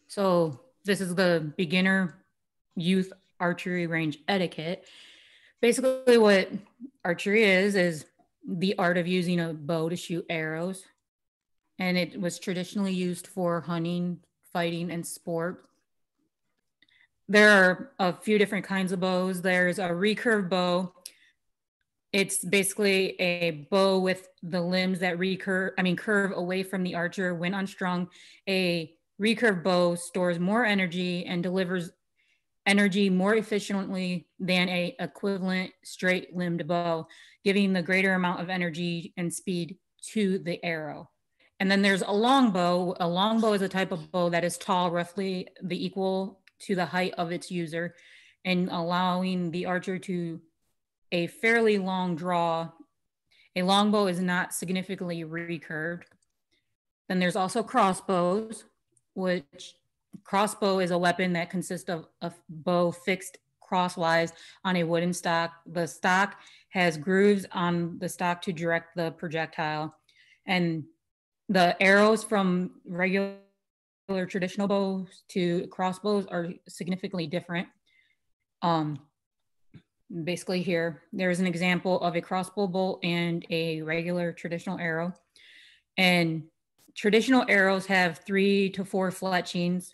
So this is the beginner youth archery range etiquette. Basically what archery is the art of using a bow to shoot arrows. And it was traditionally used for hunting, fighting, and sport. There are a few different kinds of bows. There's a recurve bow. It's basically a bow with the limbs that curve away from the archer when unstrung. A recurve bow stores more energy and delivers energy more efficiently than a equivalent straight limbed bow, giving the greater amount of energy and speed to the arrow. And then there's a long bow. A long bow is a type of bow that is tall, roughly the equal to the height of its user, and allowing the archer to a fairly long draw. A long bow is not significantly recurved. Then there's also crossbows, which crossbow is a weapon that consists of a bow fixed crosswise on a wooden stock. The stock has grooves on the stock to direct the projectile. And the arrows from regular traditional bows to crossbows are significantly different. Basically here, there's an example of a crossbow bolt and a regular traditional arrow. And traditional arrows have 3 to 4 fletchings,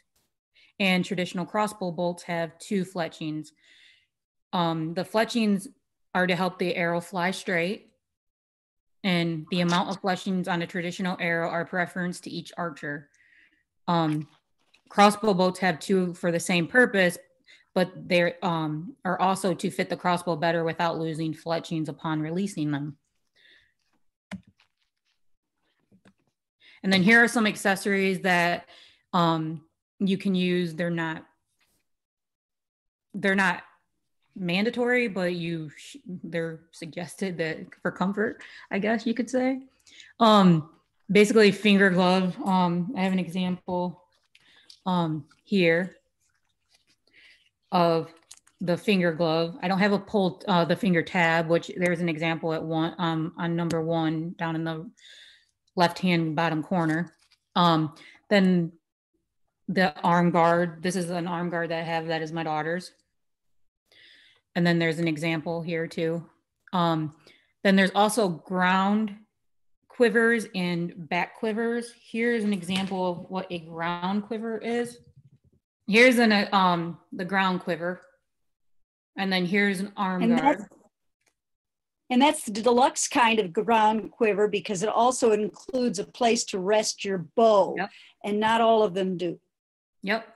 and traditional crossbow bolts have 2 fletchings. The fletchings are to help the arrow fly straight, and the amount of fletchings on a traditional arrow are preference to each archer. Crossbow bolts have 2 for the same purpose, but they are also to fit the crossbow better without losing fletchings upon releasing them. And then here are some accessories that you can use. They're not mandatory, but they're suggested that for comfort, I guess you could say. Basically, finger glove. I have an example here of the finger glove. I don't have the finger tab, which there's an example at on number 1 down in the left-hand bottom corner. Then the arm guard. This is an arm guard that I have that is my daughter's. And then there's an example here too. Then there's also ground quivers and back quivers. Here's an example of what a ground quiver is. Here's the ground quiver. And then here's an arm guard. And that's the deluxe kind of ground quiver because it also includes a place to rest your bow. Yep. And not all of them do. Yep.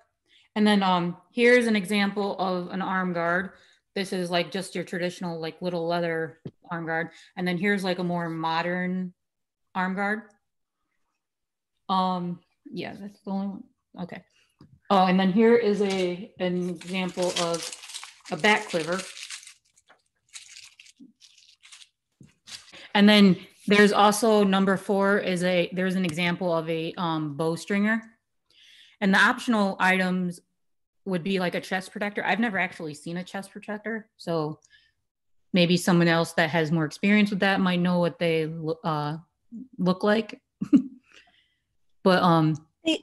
And then here's an example of an arm guard. This is like just your traditional like little leather arm guard. And then here's like a more modern arm guard. Yeah, that's the only one. Okay. Oh, and then here is an example of a back quiver. And then there's also number 4 there's an example of a bow stringer. And the optional items would be like a chest protector. I've never actually seen a chest protector, so maybe someone else that has more experience with that might know what they look like. But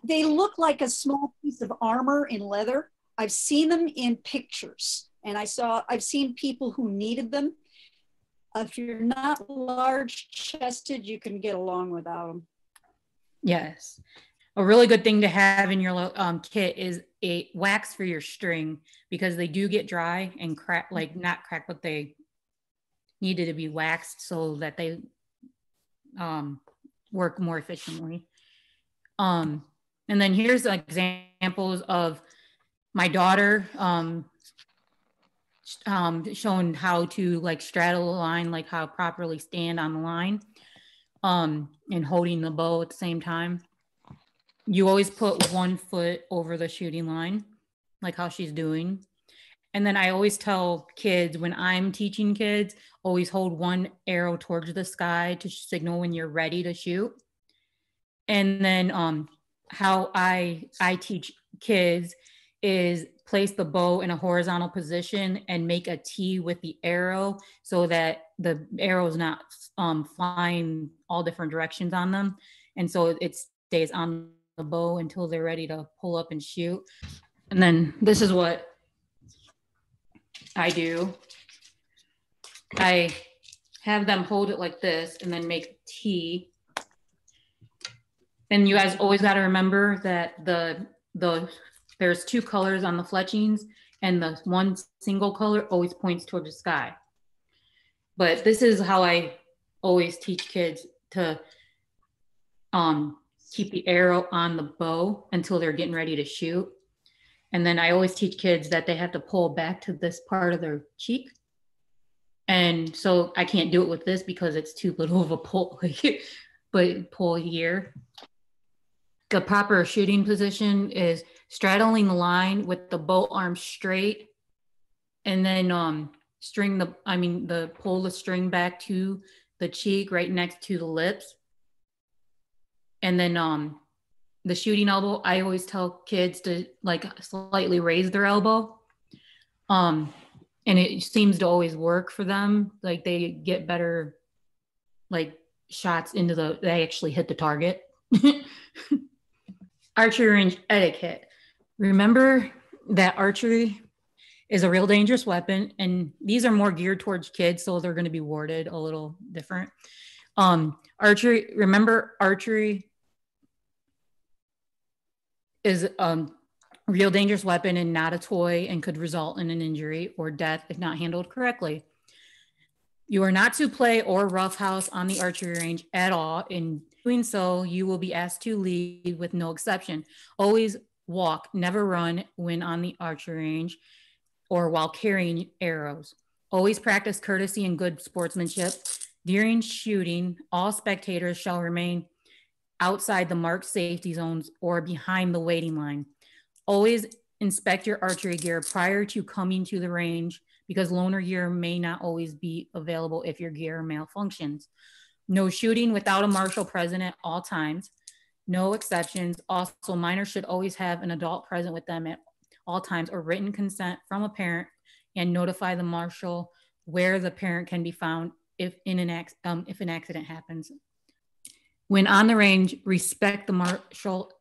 they look like a small piece of armor in leather. I've seen them in pictures, and I've seen people who needed them. If you're not large chested, you can get along without them. Yes. A really good thing to have in your kit is a wax for your string, because they do get dry and crack, like not crack, but they needed to be waxed so that they work more efficiently. And then here's examples of my daughter showing how to like straddle a line, like how properly stand on the line, and holding the bow at the same time. You always put 1 foot over the shooting line, like how she's doing. And then I always tell kids, when I'm teaching kids, always hold 1 arrow towards the sky to signal when you're ready to shoot. And then how I teach kids is place the bow in a horizontal position and make a T with the arrow so that the arrow is not flying all different directions on them. And so it stays on the bow until they're ready to pull up and shoot. And then this is what I do. I have them hold it like this and then make T. And you guys always got to remember that there's two colors on the fletchings, and the one single color always points toward the sky. But this is how I always teach kids to keep the arrow on the bow until they're getting ready to shoot. And then I always teach kids that they have to pull back to this part of their cheek. And so I can't do it with this because it's too little of a pull, but pull here. The proper shooting position is straddling the line with the bow arm straight, and then pull the string back to the cheek right next to the lips. And then the shooting elbow, I always tell kids to like slightly raise their elbow. And it seems to always work for them. Like they get better like shots they actually hit the target. Archery range etiquette. Remember that archery is a real dangerous weapon, and these are more geared towards kids, so they're going to be worded a little different. Archery is a real dangerous weapon and not a toy, and could result in an injury or death if not handled correctly. You are not to play or roughhouse on the archery range at all. In doing so, you will be asked to leave with no exception. Always walk, never run when on the archery range or while carrying arrows. Always practice courtesy and good sportsmanship. During shooting, all spectators shall remain outside the marked safety zones or behind the waiting line. Always inspect your archery gear prior to coming to the range, because loaner gear may not always be available if your gear malfunctions. No shooting without a marshal present at all times. No exceptions. Also, minors should always have an adult present with them at all times, or written consent from a parent, and notify the marshal where the parent can be found if an accident happens. When on the range, respect the marshals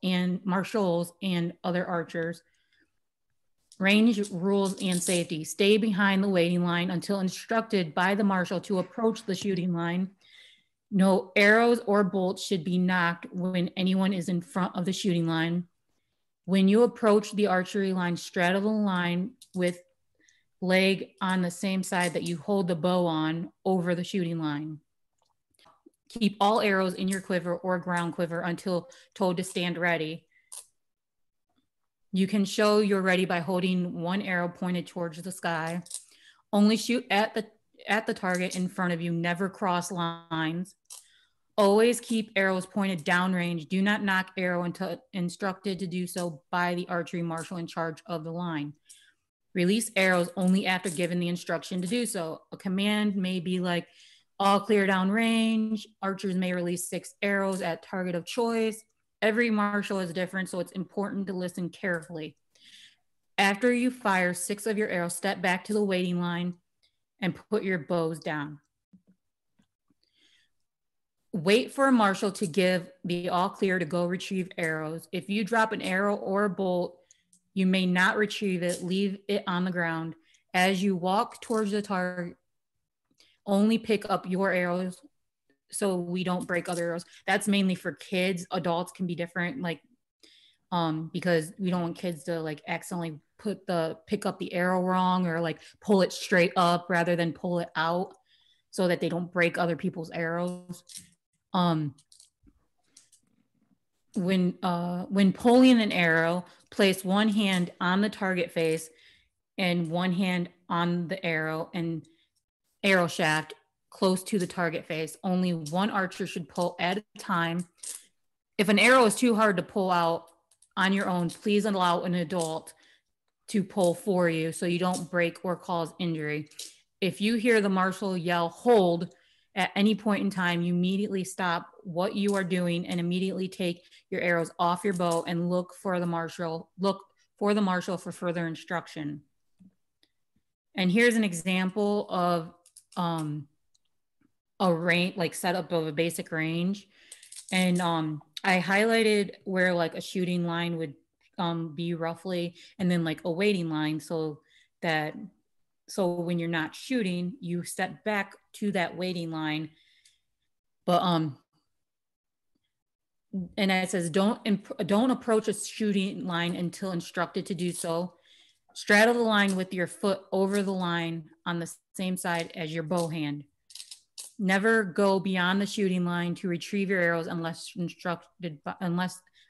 and other archers. Range rules and safety. Stay behind the waiting line until instructed by the marshal to approach the shooting line. No arrows or bolts should be knocked when anyone is in front of the shooting line. When you approach the archery line, straddle the line with leg on the same side that you hold the bow on over the shooting line. Keep all arrows in your quiver or ground quiver until told to stand ready. You can show you're ready by holding one arrow pointed towards the sky. Only shoot at the target in front of you. Never cross lines. Always keep arrows pointed downrange. Do not knock arrow until instructed to do so by the archery marshal in charge of the line. Release arrows only after given the instruction to do so. A command may be like, all clear downrange. Archers may release 6 arrows at target of choice. Every marshal is different, so it's important to listen carefully. After you fire 6 of your arrows, step back to the waiting line and put your bows down. Wait for a marshal to give the all clear to go retrieve arrows. If you drop an arrow or a bolt, you may not retrieve it. Leave it on the ground. As you walk towards the target, only pick up your arrows so we don't break other arrows. That's mainly for kids. Adults can be different, like because we don't want kids to like accidentally pick up the arrow wrong, or like pull it straight up rather than pull it out, so that they don't break other people's arrows. When pulling an arrow, place one hand on the target face and one hand on the arrow and arrow shaft close to the target face. Only one archer should pull at a time. If an arrow is too hard to pull out on your own, please allow an adult to pull for you so you don't break or cause injury. If you hear the marshal yell "hold" at any point in time, you immediately stop what you are doing and immediately take your arrows off your bow and look for the marshal for further instruction. And here's an example of a range, like setup of a basic range. And I highlighted where like a shooting line would be roughly, and then like a waiting line, so that when you're not shooting, you step back to that waiting line. But and it says don't approach a shooting line until instructed to do so. Straddle the line with your foot over the line on the same side as your bow hand. Never go beyond the shooting line to retrieve your arrows unless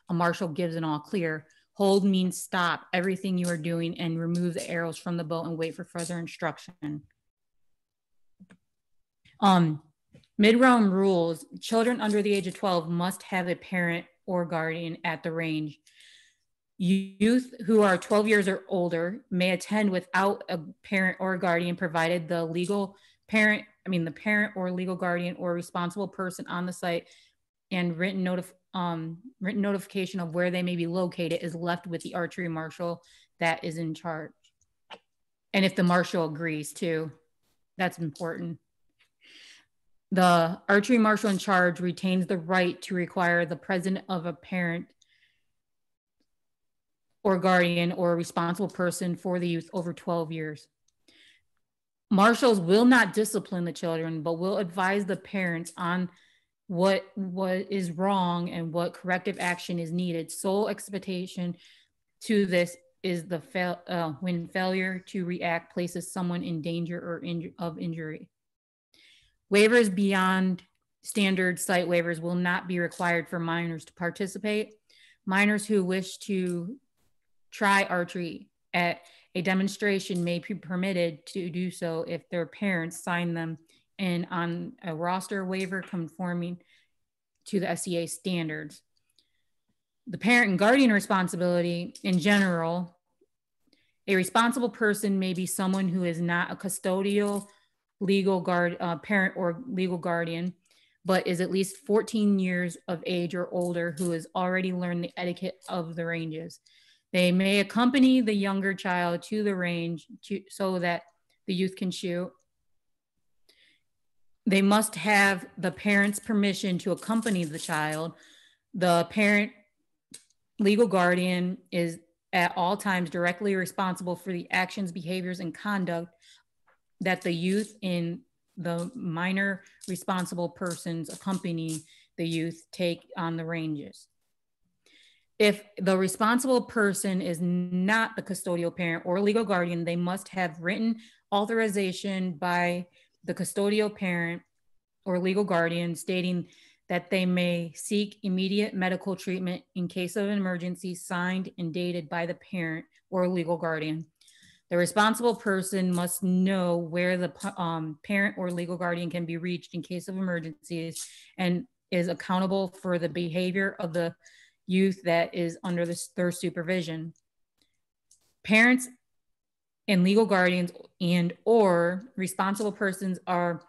a marshal gives an all clear. Hold means stop everything you are doing and remove the arrows from the bow and wait for further instruction. Mid-round rules: children under the age of 12 must have a parent or guardian at the range. Youth who are 12 years or older may attend without a parent or guardian, provided the parent or legal guardian or responsible person on the site and written notification of where they may be located is left with the archery marshal that is in charge. And if the marshal agrees too, that's important. The archery marshal in charge retains the right to require the presence of a parent or guardian or a responsible person for the youth over 12 years. Marshals will not discipline the children, but will advise the parents on what is wrong and what corrective action is needed. Sole expectation to this is when failure to react places someone in danger or of injury. Waivers beyond standard site waivers will not be required for minors to participate. Minors who wish to try archery at a demonstration may be permitted to do so if their parents sign them in on a roster waiver conforming to the SCA standards. The parent and guardian responsibility in general: a responsible person may be someone who is not a custodial parent or legal guardian, but is at least 14 years of age or older, who has already learned the etiquette of the ranges. They may accompany the younger child to the range so that the youth can shoot. They must have the parent's permission to accompany the child. The parent legal guardian is at all times directly responsible for the actions, behaviors, and conduct that the youth and the minor responsible persons accompany the youth take on the ranges. If the responsible person is not the custodial parent or legal guardian, they must have written authorization by the custodial parent or legal guardian stating that they may seek immediate medical treatment in case of an emergency, signed and dated by the parent or legal guardian. The responsible person must know where the parent or legal guardian can be reached in case of emergencies and is accountable for the behavior of the youth that is under their supervision. Parents and legal guardians and or responsible persons are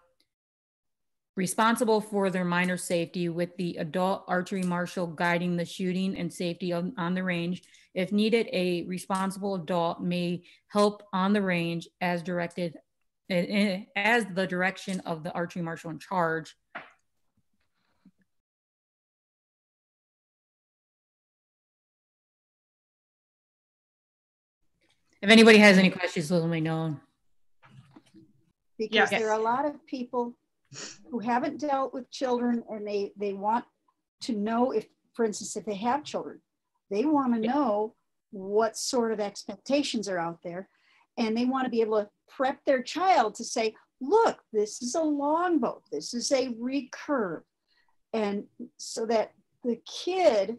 responsible for their minor safety, with the adult archery marshal guiding the shooting and safety on the range. If needed, a responsible adult may help on the range as directed, as the direction of the archery marshal in charge. If anybody has any questions, let me know. Because there are a lot of people who haven't dealt with children, and they want to know if, for instance, if they have children, they want to know what sort of expectations are out there. And they want to be able to prep their child to say, look, this is a longbow, this is a recurve. And so that the kid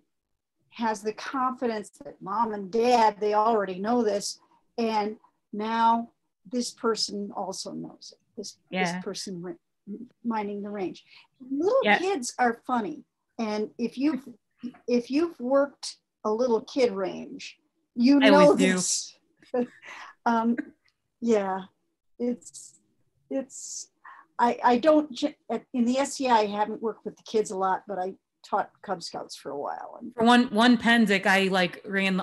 has the confidence that mom and dad, they already know this. And now this person also knows it. This person minding the range. Little kids are funny. And if you've worked a little kid range, you know this. I don't, in the SCI, I haven't worked with the kids a lot, but I taught Cub Scouts for a while. And for one Penzic, I ran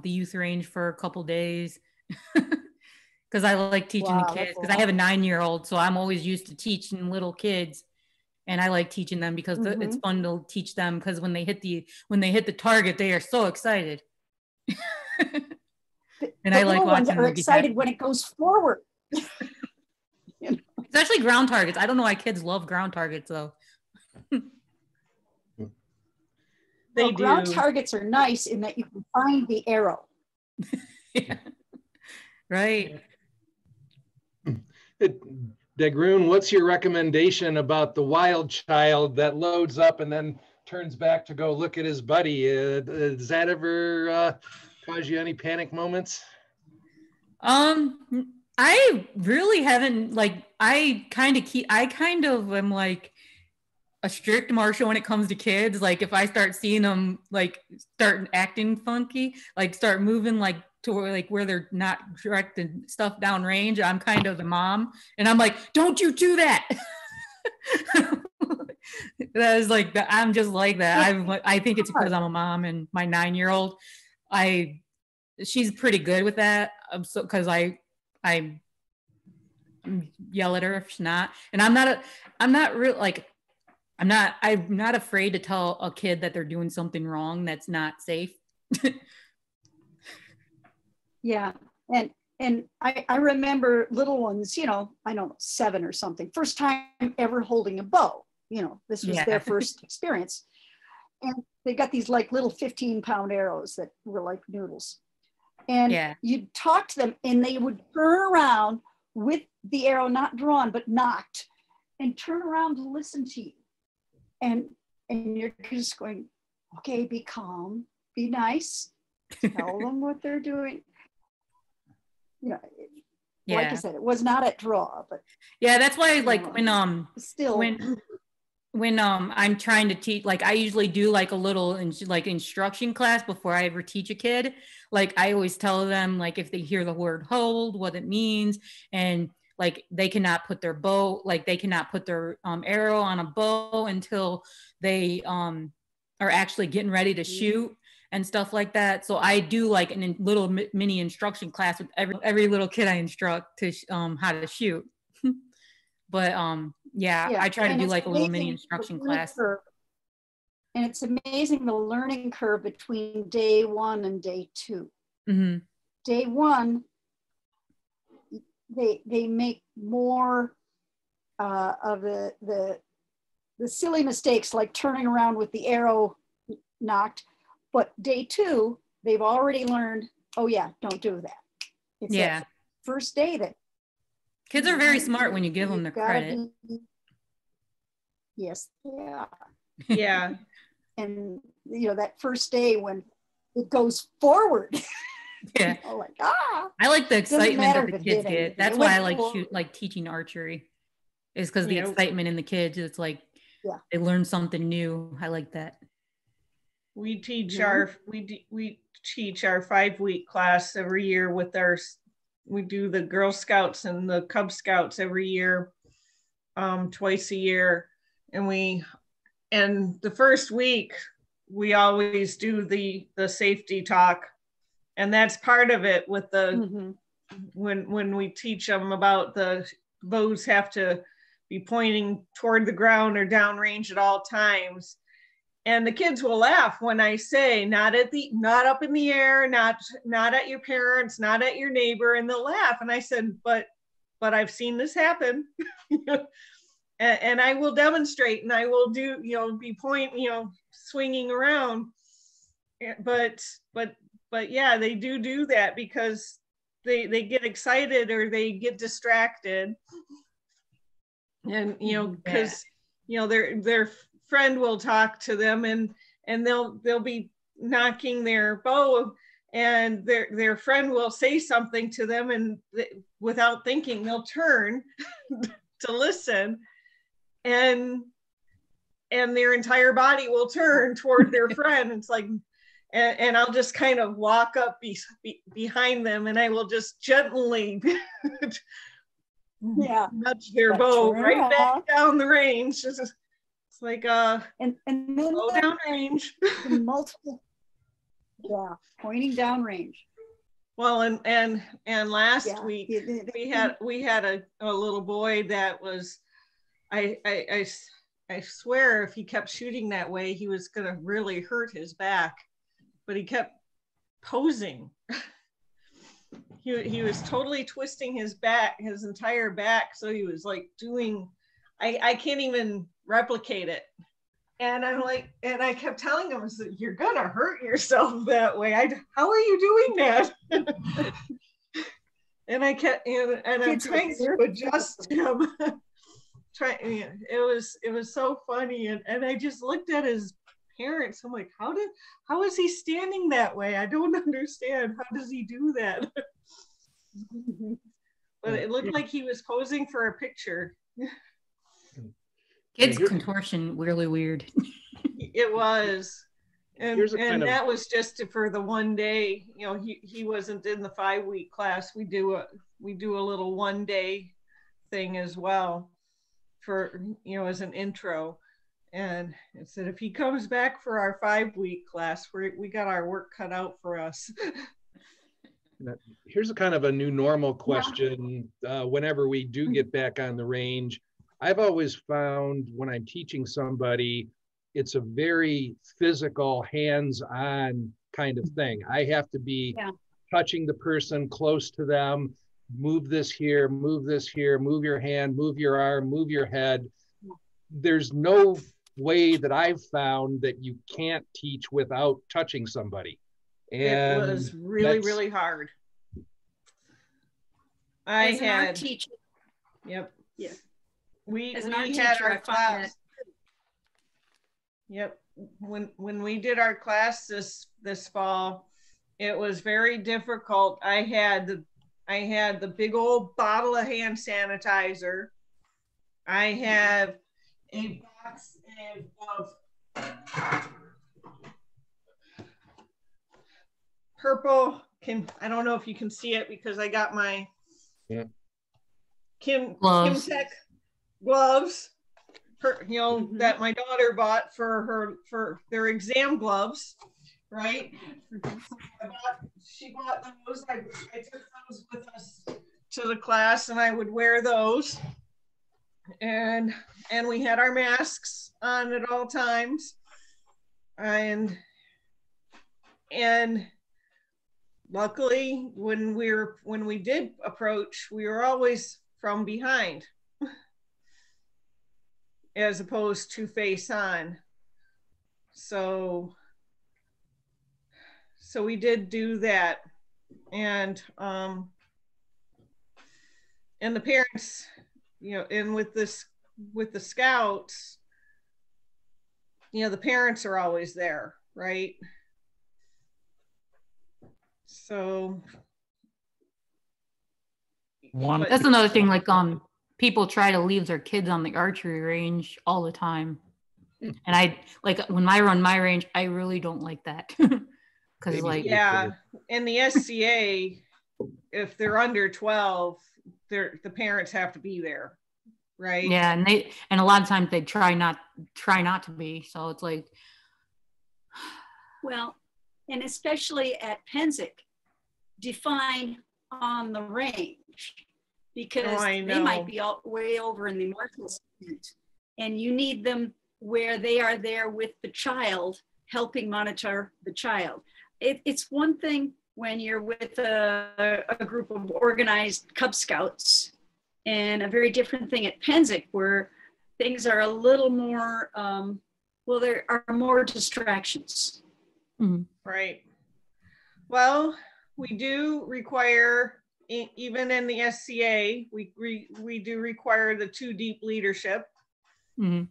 the youth range for a couple days because I like teaching the kids, because I have a 9-year-old, so I'm always used to teaching little kids. and I like teaching them because it's Mm-hmm. fun to teach them, because when they hit the target, they are so excited. And The I like little ones watching are them be excited when happy. it goes forward. You know? Especially ground targets. I don't know why kids love ground targets though. They ground do. targets are nice in that you can find the arrow. Yeah. Right. Dagrun, what's your recommendation about the wild child that loads up and then turns back to go look at his buddy? Does that ever cause you any panic moments? I really haven't, like, I kind of am like a strict marshal when it comes to kids. Like if I start seeing them like start acting funky, like start moving like to where they're not directing stuff down range, I'm kind of the mom, and I'm like, don't you do that. That is like that. I'm just like that. I think it's because I'm a mom, and my 9-year-old, she's pretty good with that. So because I yell at her if she's not, and I'm not real like. I'm not afraid to tell a kid that they're doing something wrong that's not safe. Yeah. And I remember little ones, you know, I don't know, 7 or something, first time ever holding a bow. You know, this was their first experience. And they got these like little 15-pound arrows that were like noodles. And you'd talk to them and they would turn around with the arrow not drawn, but knocked, and turn around to listen to you. And you're just going, okay, be calm, be nice, tell them what they're doing. You know, like I said, it was not at draw, but that's why like when still when I'm trying to teach, like I usually do like a little instruction class before I ever teach a kid. Like I always tell them, like if they hear the word hold, what it means, and like they cannot put their arrow on a bow until they are actually getting ready to shoot and stuff like that. So I do like a little mini instruction class with every little kid I instruct to how to shoot. But I try to do like a little mini instruction class. And it's amazing the learning curve between day 1 and day 2. Mm-hmm. Day 1, they make more of the silly mistakes, like turning around with the arrow knocked. But day 2, they've already learned, oh yeah, don't do that. It's that first day that kids are very smart when you give them the credit. Yes, yeah. Yeah. And you know, that first day when it goes forward. Yeah. You know, like, I like the excitement that the kids get. That's why I like teaching archery, is because the excitement in the kids. It's like they learn something new. I like that. We teach we teach our 5-week class every year with we do the Girl Scouts and the Cub Scouts every year, twice a year. And the first week we always do the safety talk. And that's part of it with the, when we teach them about the bows have to be pointing toward the ground or downrange at all times. And the kids will laugh when I say, not up in the air, not at your parents, not at your neighbor, and they'll laugh. And I said, but I've seen this happen. And I will demonstrate, and I will do, be swinging around. But yeah, they do that because they get excited or they get distracted. And, because, their friend will talk to them and they'll be knocking their bow, and their friend will say something to them, and without thinking, they'll turn to listen, and their entire body will turn toward their friend. It's like, and I'll just kind of walk up behind them, and I will just gently nudge their bow right back down the range. It's like and then bow down range. Multiple, pointing down range. Well, and last week we had a little boy that was, I I swear if he kept shooting that way, he was going to really hurt his back, but he kept posing. He was totally twisting his back, his entire back. So he was like doing, I can't even replicate it. And I'm like, and I kept telling him, you're going to hurt yourself that way. How are you doing that? And I kept, and I'm trying to adjust him. It was so funny. And I just looked at his parents. I'm like, how is he standing that way? I don't understand. How does he do that? But it looked like he was posing for a picture. Kids contortion, really weird. It was. And that was just for the one day. You know, he wasn't in the 5-week class. We do a little 1 day thing as well for, you know, as an intro. And it said, if he comes back for our 5-week class, we got our work cut out for us. Here's a kind of a new normal question. Whenever we do get back on the range, I've always found when I'm teaching somebody, it's a very physical, hands-on kind of thing. I have to be touching the person, close to them, move this here, move your hand, move your arm, move your head. There's no way that I've found that you can't teach without touching somebody. And it was really hard. As an art teacher. Yep. Yeah. We had our class. Yep. When we did our class this fall, it was very difficult. I had the big old bottle of hand sanitizer. I have a box of purple. I don't know if you can see it because I got my Kim Tech gloves. That my daughter bought for their exam gloves, right? She bought those. I took those with us to the class, and I would wear those. And we had our masks on at all times, and luckily when we did approach, we were always from behind as opposed to face on. So we did do that. And the parents, you know, and with the scouts, you know, the parents are always there, right? So that's another thing, like people try to leave their kids on the archery range all the time. And I like when I run my range, I really don't like that. Because like in the SCA, if they're under 12, the parents have to be there, right? Yeah, and a lot of times they try not to be. So it's like, well, and especially at Penzic, define on the range, because they might be way over in the marshal tent, and you need them where they are there with the child, helping monitor the child. It's one thing when you're with a group of organized Cub Scouts, and a very different thing at Penzic, where things are a little more, there are more distractions. Mm-hmm. Right. Well, we do require, even in the SCA, we do require the 2 deep leadership. Mm-hmm.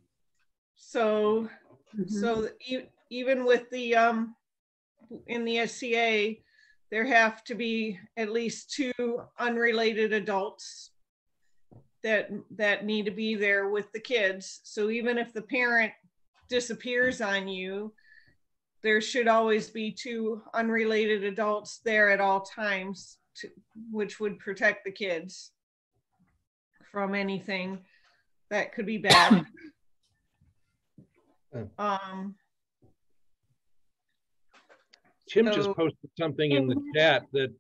So even with the in the SCA, there have to be at least 2 unrelated adults that need to be there with the kids. So even if the parent disappears on you, there should always be 2 unrelated adults there at all times, which would protect the kids from anything that could be bad. Tim just posted something in the chat that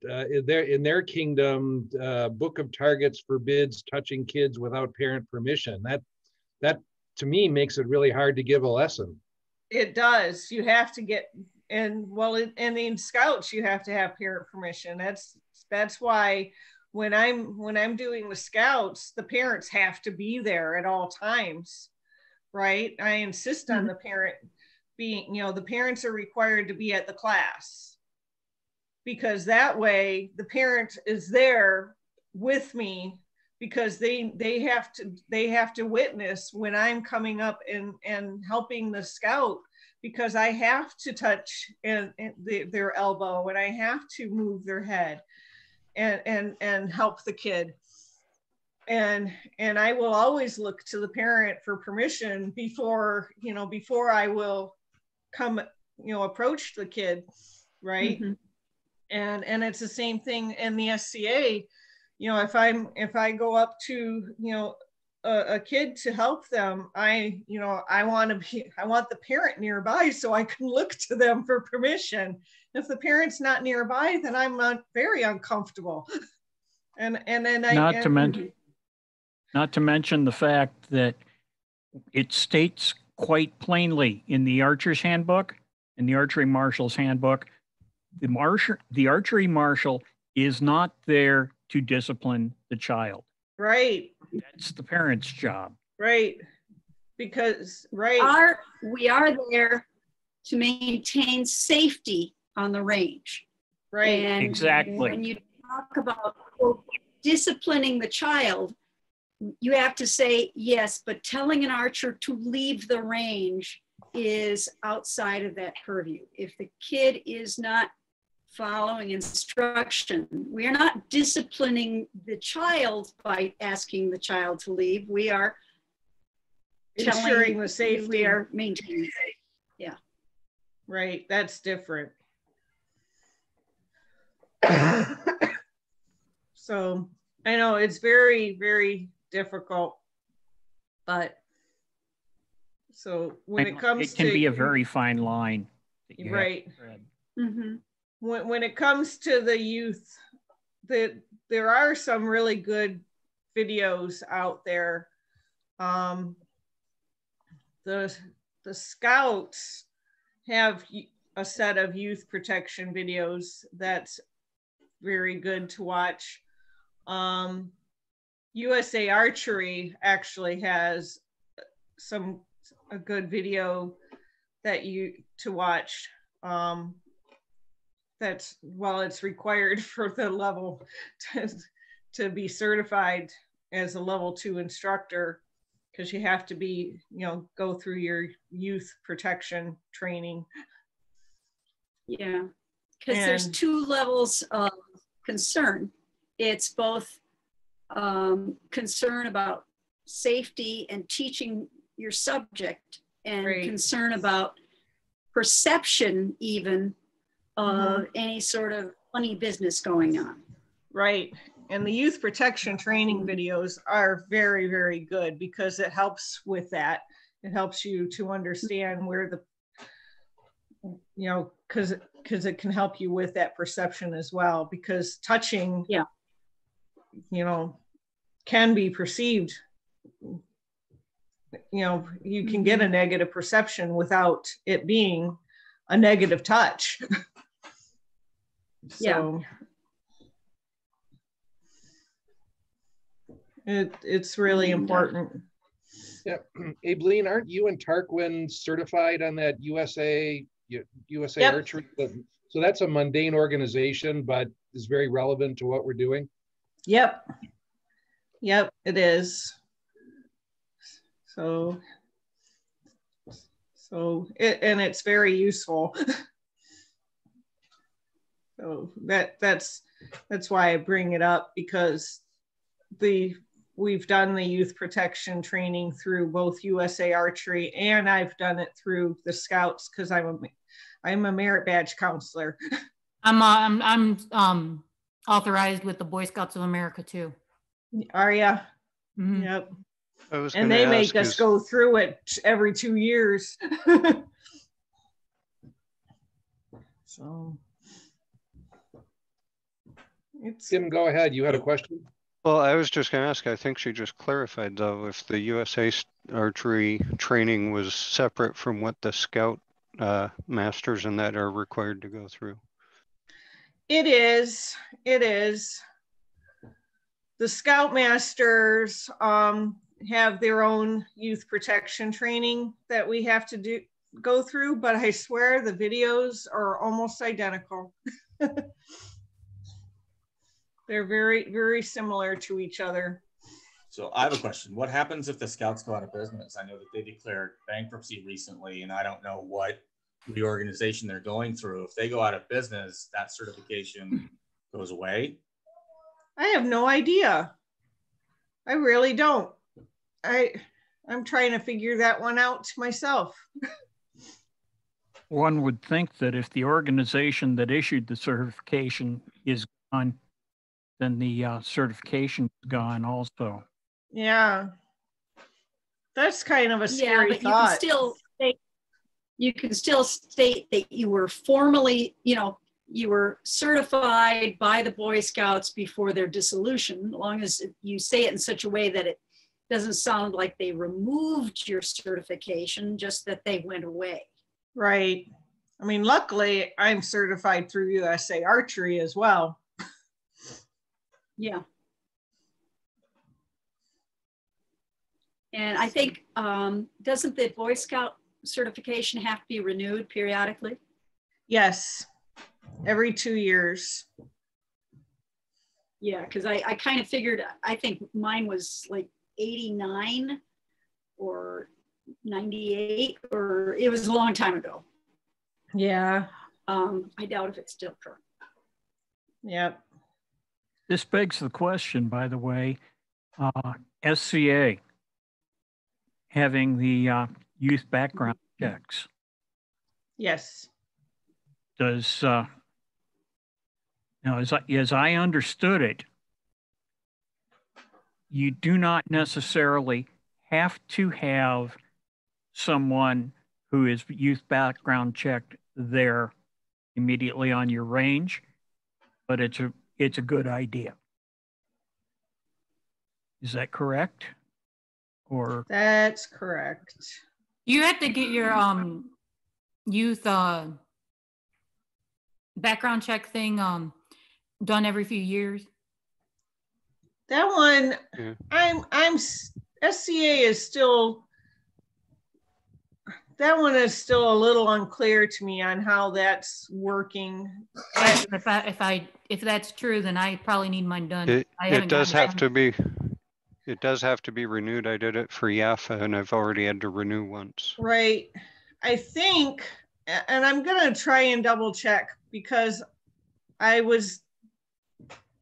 in their kingdom, Book of Targets forbids touching kids without parent permission. That to me makes it really hard to give a lesson. It does. You have to get, and well, and in scouts, you have to have parent permission. That's why when I'm doing the scouts, the parents have to be there at all times, right? I insist on the parent being, the parents are required to be at the class, because that way the parent is there with me, because they have to witness when I'm coming up and helping the scout, because I have to touch their elbow, and I have to move their head and help the kid. And I will always look to the parent for permission before I will come, approach the kid, right? And it's the same thing in the SCA. If I go up to a kid to help them, I want the parent nearby so I can look to them for permission. If the parent's not nearby, then I'm not very uncomfortable. And then not to mention the fact that it states quite plainly in the Archer's Handbook and the Archery Marshal's Handbook, the Archery Marshal is not there to discipline the child. Right. That's the parent's job. Right. Because, right. We are there to maintain safety on the range. Right. And exactly. When you talk about disciplining the child, you have to say yes, but telling an archer to leave the range is outside of that purview. If the kid is not following instruction, we are not disciplining the child by asking the child to leave. We are ensuring the safety. We are maintaining safety. Yeah. Right. That's different. So I know it's very, very difficult, but so when it comes to, it can be a very fine line. Right. When it comes to the youth, there are some really good videos out there. The scouts have a set of youth protection videos that's very good to watch. USA Archery actually has a good video to watch. That's, well, it's required for the level to be certified as a level 2 instructor, because you have to be, go through your youth protection training. Yeah, because there's 2 levels of concern. It's both concern about safety and teaching your subject, and concern about perception even of any sort of funny business going on. Right. And the youth protection training videos are very, very good, because it helps with that. It helps you to understand where because it can help you with that perception as well, because touching, can be perceived, you can get a negative perception without it being a negative touch. So it's really important. Yeah. Abeline, aren't you and Tarquin certified on that USA Archery? So that's a mundane organization, but is very relevant to what we're doing. Yep, it is. So it's very useful. So that's why I bring it up, because we've done the youth protection training through both USA Archery, and I've done it through the Scouts, because I'm a merit badge counselor. I'm authorized with the Boy Scouts of America too. Are ya? Mm-hmm. Yep. And they make us go through it every 2 years. So Tim, go ahead. You had a question? Well, I was just going to ask, I think she just clarified, though, if the USA archery training was separate from what the scout masters and that are required to go through? It is. It is. The Scoutmasters have their own youth protection training that we have to go through, but I swear the videos are almost identical. They're very, very similar to each other. So I have a question. What happens if the Scouts go out of business? I know that they declared bankruptcy recently, and I don't know what reorganization they're going through. If they go out of business, that certification goes away? I have no idea. I really don't. I'm trying to figure that one out myself. One would think that if the organization that issued the certification is gone, then the certification is gone also. Yeah. That's kind of a scary thought. You can still state that you were formally, you were certified by the Boy Scouts before their dissolution, as long as you say it in such a way that it doesn't sound like they removed your certification, just that they went away. Right. I mean, luckily, I'm certified through USA Archery as well. Yeah. And I think, doesn't the Boy Scout certification have to be renewed periodically? Yes, every 2 years. Yeah, because I kind of figured, I think mine was like 89 or 98, or it was a long time ago. Yeah. I doubt if it's still current. Yep. This begs the question, by the way, SCA having the youth background checks. Yes. Does, now, as I understood it, you do not necessarily have to have someone who is youth background checked there immediately on your range, but it's a good idea. Is that correct? Or that's correct. You have to get your youth background check thing done every few years. That one, I'm SCA is still, that one is still a little unclear to me on how that's working. If that's true, then I probably need mine done. It does have to be. It does have to be renewed. I did it for YAFA and I've already had to renew once. Right. I think, and I'm going to try and double check because I was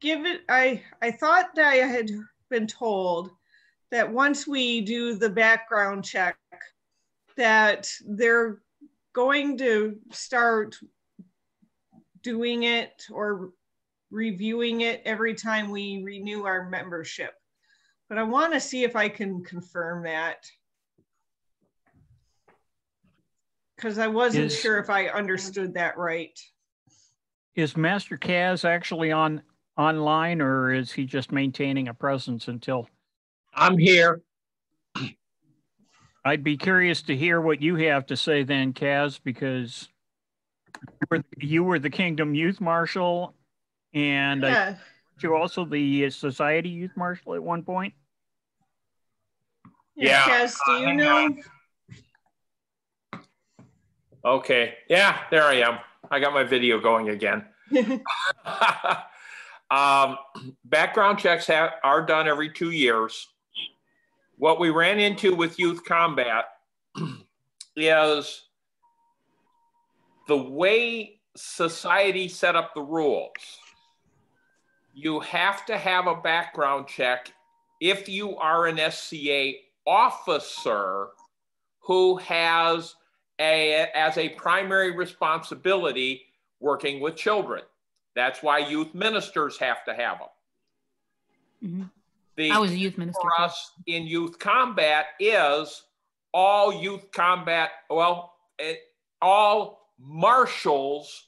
given, I thought that I had been told that once we do the background check, that they're going to start doing it or reviewing it every time we renew our membership. But I want to see if I can confirm that, because I wasn't sure if I understood that right. Is Master Kaz actually online, or is he just maintaining a presence until? I'm here. I'd be curious to hear what you have to say then, Kaz, because you were the Kingdom Youth Marshal, and yeah. You're also the Society Youth Marshal at one point. Yeah. Kaz, do you know? Okay. Yeah, there I am. I got my video going again. Background checks are done every 2 years. What we ran into with youth combat is the way society set up the rules. You have to have a background check if you are an SCA officer who has as a primary responsibility working with children. That's why youth ministers have to have them. Mm-hmm. I was a youth minister for us in youth combat is all youth combat, all marshals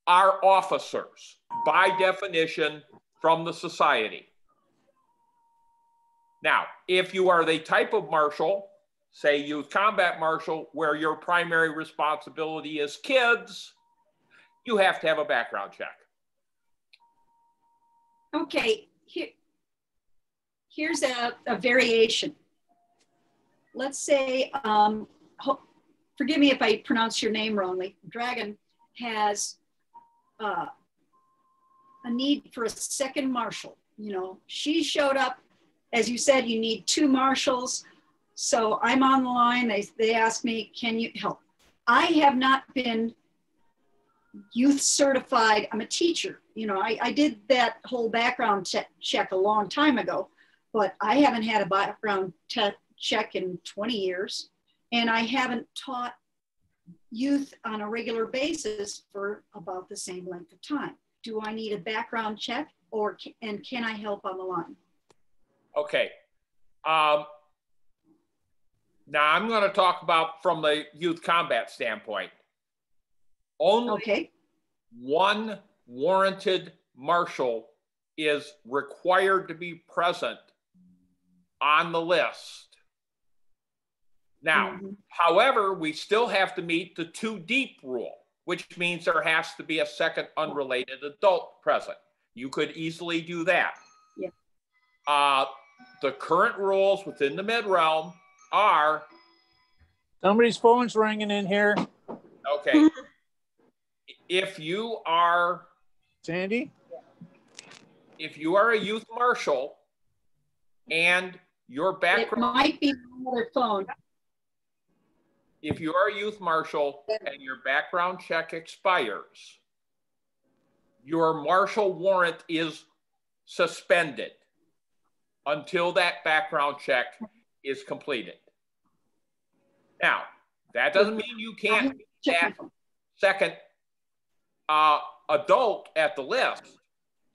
are officers by definition from the society. Now, if you are the type of marshal, say youth combat marshal, where your primary responsibility is kids, you have to have a background check. Okay, here's a variation. Let's say, forgive me if I pronounce your name wrongly, Dragon has a need for a second marshal. You know, she showed up, as you said, you need 2 marshals. So I'm on the line, they asked me, can you help? I have not been youth certified. I'm a teacher. You know, I did that whole background check a long time ago, but I haven't had a background check in 20 years. And I haven't taught youth on a regular basis for about the same length of time. Do I need a background check and can I help on the line? Okay. Now I'm going to talk about from the youth combat standpoint. Only one warranted marshal is required to be present on the list. Now, however, we still have to meet the 2 deep rule, which means there has to be a second unrelated adult present. You could easily do that. Yeah. The current rules within the mid-realm are... Somebody's phone's ringing in here. Okay. If you are... Sandy? If you are a youth marshal and your background... It might be another phone. If you are a youth marshal and your background check expires, your marshal warrant is suspended until that background check is completed. Now, that doesn't mean you can't be that second adult at the list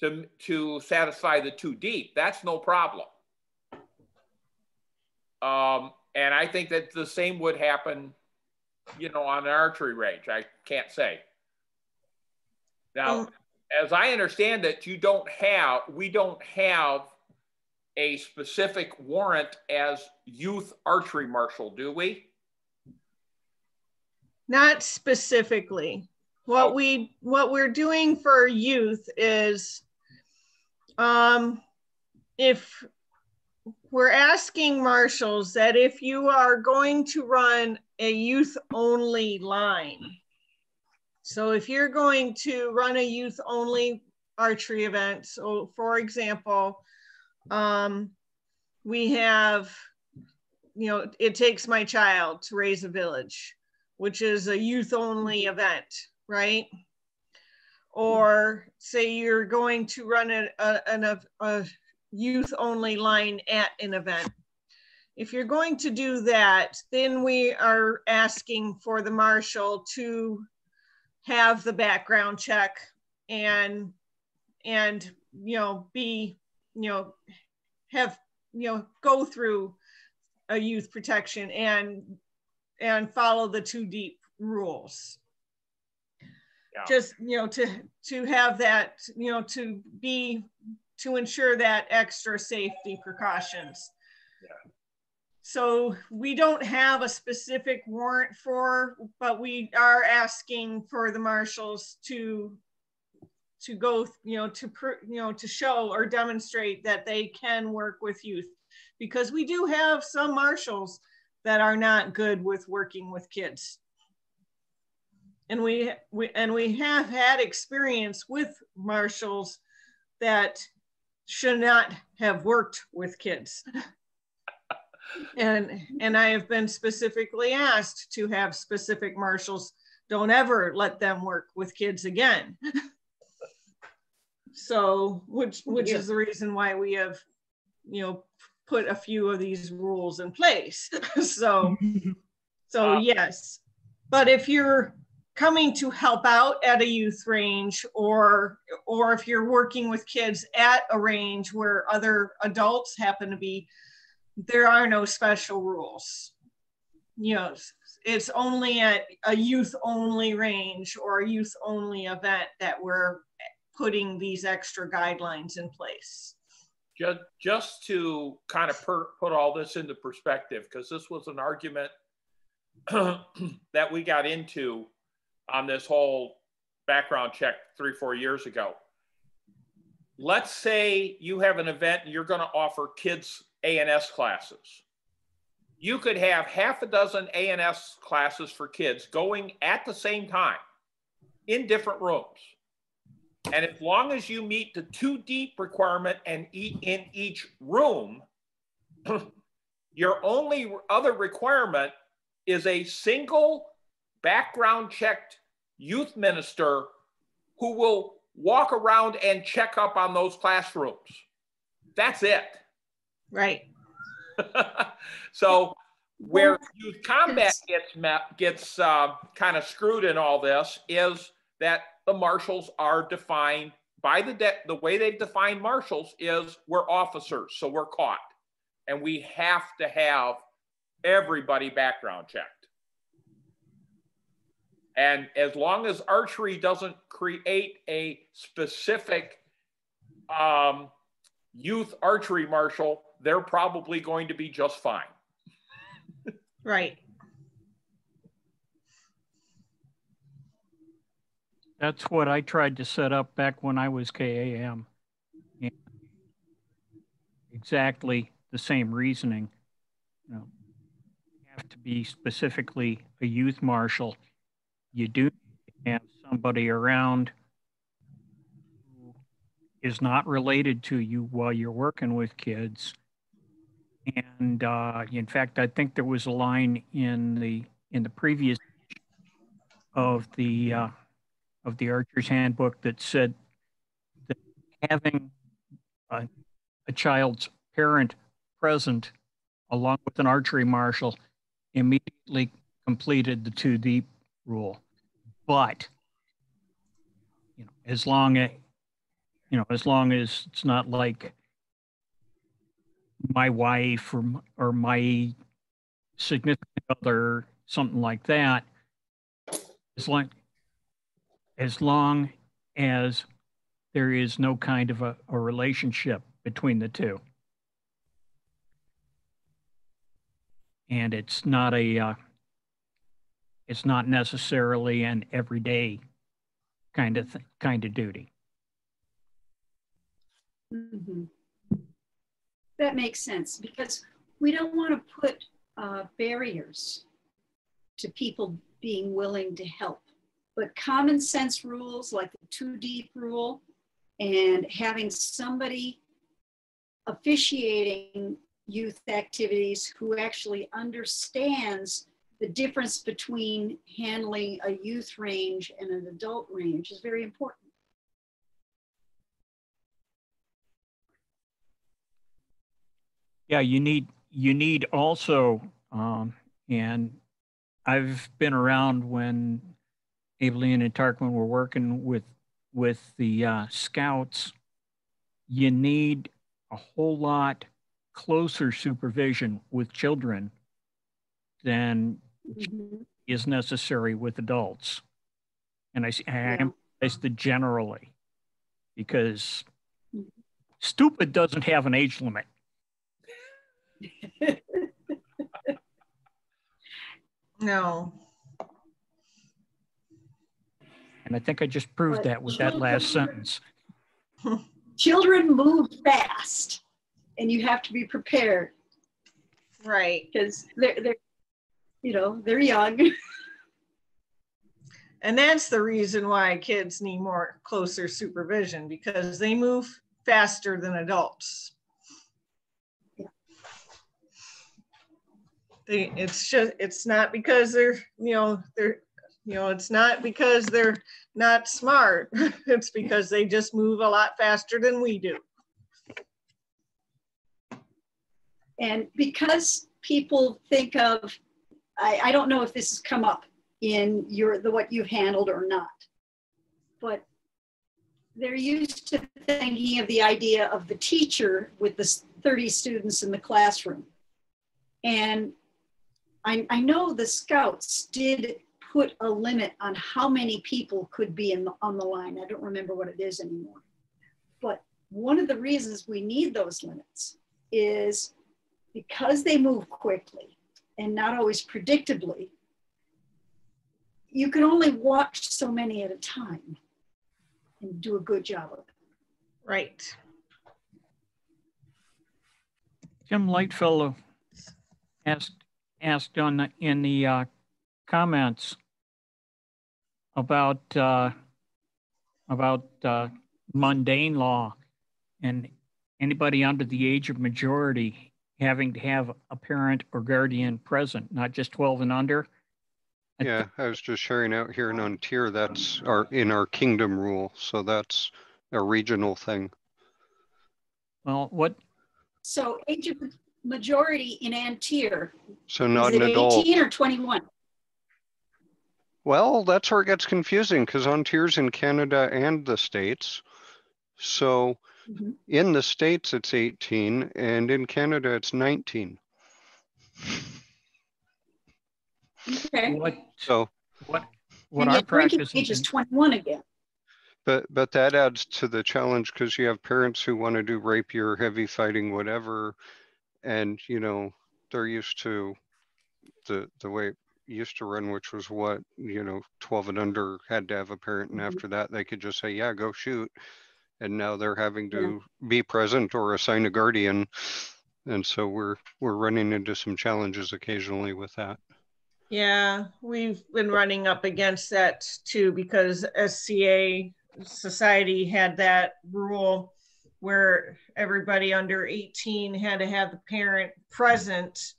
to satisfy the 2 deep. That's no problem. And I think that the same would happen, you know, on an archery range. I can't say. Now, as I understand it, we don't have a specific warrant as youth archery marshal, do we? Not specifically. What we're doing for youth is, if we're asking marshals that if you are going to run a youth only line, so if you're going to run a youth only archery event, so for example, we have, you know, It Takes My Child to Raise a Village, which is a youth only event, right? Or say you're going to run a youth only line at an event. If you're going to do that, then we are asking for the marshal to have the background check and you know, be, you know, have, you know, go through a youth protection and follow the 2 deep rules. Yeah. Just, you know, to have that, you know, to ensure that extra safety precautions. Yeah. So we don't have a specific warrant but we are asking for the marshals to go, you know, to show or demonstrate that they can work with youth, because we do have some marshals that are not good with working with kids. And we have had experience with marshals that should not have worked with kids. and I have been specifically asked to have specific marshals, don't ever let them work with kids again. So, which is the reason why we have, you know, put a few of these rules in place. so yes, but if you're coming to help out at a youth range, or if you're working with kids at a range where other adults happen to be, there are no special rules. You know, it's only at a youth only range or a youth only event that we're putting these extra guidelines in place. just to kind of put all this into perspective, because this was an argument that we got into on this whole background check 3-4 years ago. Let's say you have an event and you're going to offer kids A&S classes. You could have half a dozen A&S classes for kids going at the same time in different rooms. And as long as you meet the 2 deep requirement and in each room, your only other requirement is a single background checked youth minister who will walk around and check up on those classrooms. That's it. Right. So where youth combat gets kind of screwed in all this is that the marshals are defined by the way they've defined marshals is we're officers, so we're caught. And we have to have everybody background checked. And as long as archery doesn't create a specific youth archery marshal, they're probably going to be just fine. Right. That's what I tried to set up back when I was KAM. And exactly the same reasoning. You know, you have to be specifically a youth marshal. You do have somebody around who is not related to you while you're working with kids. And in fact, I think there was a line in the previous of the Archer's Handbook that said that having a child's parent present along with an archery marshal immediately completed the 2 deep rule. But as long as it's not like my wife or my significant other, something like that, as long as there is no kind of a relationship between the two. And it's not necessarily an everyday kind of duty. Mm-hmm. That makes sense, because we don't want to put barriers to people being willing to help. But common sense rules like the 2 deep rule and having somebody officiating youth activities who actually understands the difference between handling a youth range and an adult range is very important. Yeah, you need also, and I've been around when Evelyn and Tarquin were working with the scouts. You need a whole lot closer supervision with children than is necessary with adults. And I emphasize the generally, because stupid doesn't have an age limit. No. And I think I just proved that with that last sentence. Children move fast, and you have to be prepared. Right. Because they're young. And that's the reason why kids need more closer supervision, because they move faster than adults. It's not because it's not because they're not smart. It's because they just move a lot faster than we do. And because people think of, I don't know if this has come up in what you've handled or not, but they're used to thinking of the idea of the teacher with the 30 students in the classroom. And I know the scouts did put a limit on how many people could be on the line. I don't remember what it is anymore. But one of the reasons we need those limits is because they move quickly and not always predictably. You can only watch so many at a time and do a good job of it. Right. Jim Lightfellow asked in the comments about mundane law and anybody under the age of majority having to have a parent or guardian present, not just 12 and under. Yeah, I was just sharing out here in Ontario, that's in our kingdom rule. So that's a regional thing. Well, what? So age of majority in Antier, So not is an it adult. 18 or 21? Well, that's where it gets confusing because Ontier's in Canada and the States. So in the States, it's 18 and in Canada, it's 19. Okay. What and our yet drinking practice age is 21 again. But that adds to the challenge because you have parents who want to do rapier, heavy fighting, whatever, and you know they're used to the way it used to run, which was 12 and under had to have a parent, and after that they could just say, yeah, go shoot. And now they're having to be present or assign a guardian, and so we're running into some challenges occasionally with that. Yeah, we've been running up against that too because SCA Society had that rule where everybody under 18 had to have the parent present,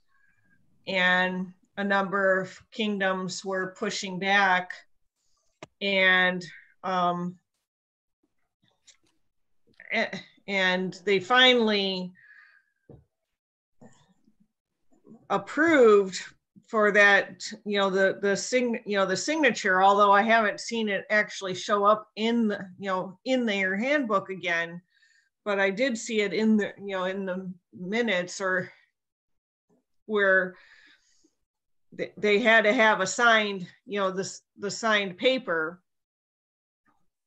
and a number of kingdoms were pushing back, and they finally approved for that, the signature, although I haven't seen it actually show up in their handbook again, but I did see it in the minutes, or where they had to have a signed, the signed paper,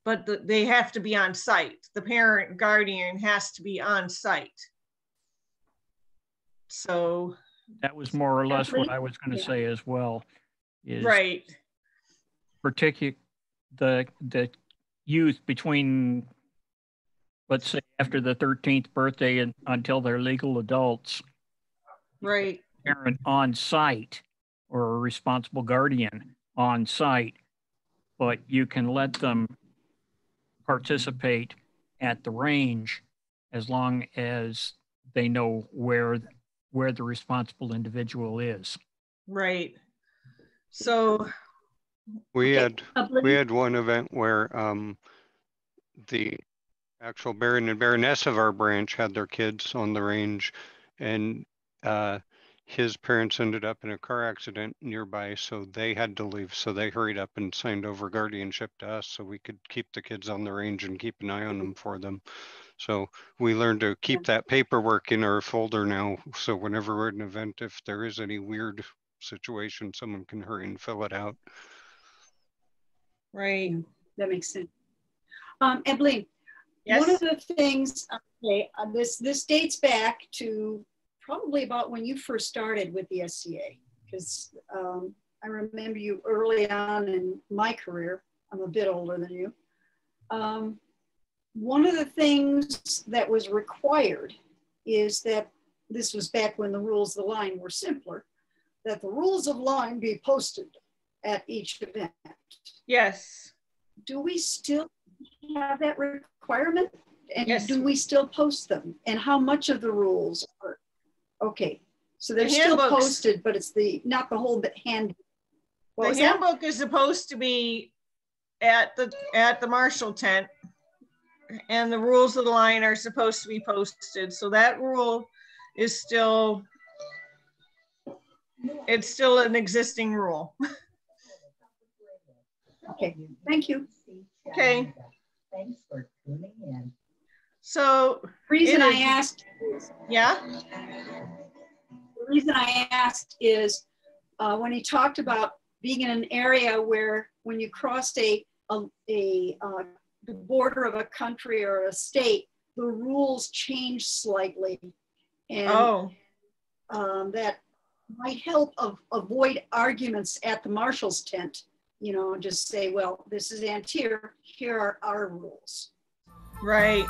but they have to be on site. The parent guardian has to be on site. So that was more or less what I was going to say as well. Is right. Particularly the youth between, let's say, after the 13th birthday and until they're legal adults. Right. Parent on site or a responsible guardian on site, but you can let them participate at the range as long as they know where the responsible individual is. Right. So we had one event where the actual Baron and Baroness of our branch had their kids on the range, and his parents ended up in a car accident nearby, so they had to leave. So they hurried up and signed over guardianship to us so we could keep the kids on the range and keep an eye on them for them. So we learned to keep that paperwork in our folder now. So whenever we're at an event, if there is any weird situation, someone can hurry and fill it out. Right. Yeah, that makes sense. Evelyn, yes. One of the things, this dates back to probably about when you first started with the SCA, because I remember you early on in my career. I'm a bit older than you. One of the things that was required is that, this was back when the rules of the line were simpler, that the rules of line be posted at each event. Yes. Do we still have that requirement? And yes. Do we still post them? And how much of the rules are? Okay, so they're The still handbooks, posted, but it's not the whole handbook. The handbook is supposed to be at the Marshall tent, and the rules of the line are supposed to be posted. So that rule is still, it's still an existing rule. Okay, thank you. Okay. Thanks for tuning in. So the reason I asked, the reason I asked is when he talked about being in an area where when you crossed the border of a country or a state, the rules change slightly. And that might help avoid arguments at the marshal's tent. You know, just say, well, this is Antier, here are our rules. Right.